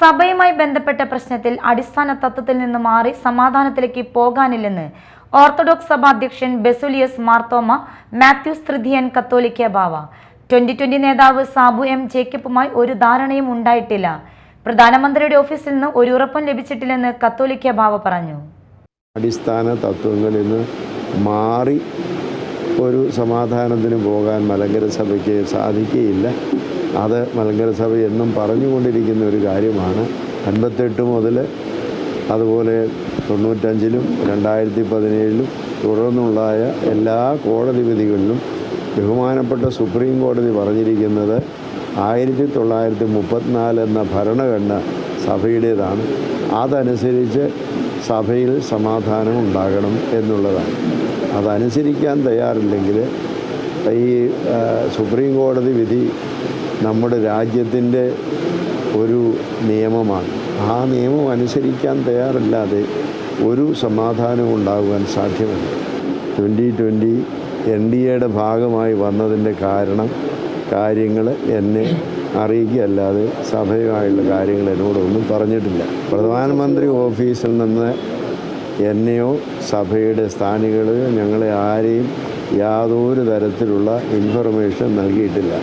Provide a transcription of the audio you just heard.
സഭയുമായി ബന്ധപ്പെട്ട പ്രശ്നത്തിൽ അടിസ്ഥാന തത്വത്തിൽ നിന്ന് മാറി സമാധാനത്തിലേക്ക് പോകാനില്ലെന്ന് ഓർത്തഡോക്സ് സഭ അധ്യക്ഷൻ ബെസുലിയസ് മാർത്തോമ മാത്യൂസ് തൃതീയൻ കത്തോലിക്ക ബാവ. 2020 നേതാവ് സാബു എം ജേക്കബുമായി ഒരു ധാരണയും ഉണ്ടായിട്ടില്ല. പ്രധാനമന്ത്രിയുടെ ഓഫീസിൽ നിന്ന് ഒരു ഉറപ്പും ലഭിച്ചിട്ടില്ലെന്ന് കത്തോലിക്ക ബാവ പറഞ്ഞു. അടിസ്ഥാന തത്വങ്ങളിൽ നിന്ന് മാറി ഒരു സമാധാനത്തിന് പോകാൻ മലങ്കര സഭയ്ക്ക് സാധിക്കുകയില്ല. അത് മലങ്കര സഭ എന്നും പറഞ്ഞുകൊണ്ടിരിക്കുന്ന ഒരു കാര്യമാണ്. 58 മുതൽ അതുപോലെ 95-ലും 2017-ലും തുടർന്നുള്ളായ എല്ലാ കോടതി വിധികളിലും ബഹുമാനപ്പെട്ട സുപ്രീം കോടതി പറഞ്ഞിരിക്കുന്നത് 1934 എന്ന ഭരണഘടന സഭയുടേതാണ്. അതനുസരിച്ച് സഭയിൽ സമാധാനം ഉണ്ടാകണം എന്നുള്ളതാണ്. അതനുസരിക്കാൻ തയ്യാറില്ലെങ്കിൽ ഈ സുപ്രീം കോടതി വിധി നമ്മുടെ രാജ്യത്തിൻ്റെ ഒരു നിയമമാണ്. ആ നിയമം അനുസരിക്കാൻ തയ്യാറല്ലാതെ ഒരു സമാധാനവും ഉണ്ടാകുവാൻ സാധ്യമല്ല. 2020 NDAയുടെ ഭാഗമായി വന്നതിൻ്റെ കാര്യങ്ങൾ എന്നെ അറിയിക്കുകയല്ലാതെ സഭയുമായുള്ള കാര്യങ്ങൾ എന്നോടൊന്നും പറഞ്ഞിട്ടില്ല. പ്രധാനമന്ത്രി ഓഫീസിൽ നിന്ന് എന്നെയോ സഭയുടെ സ്ഥാനികളെയോ ഞങ്ങളെ ആരെയും യാതൊരു തരത്തിലുള്ള ഇൻഫർമേഷൻ നൽകിയിട്ടില്ല.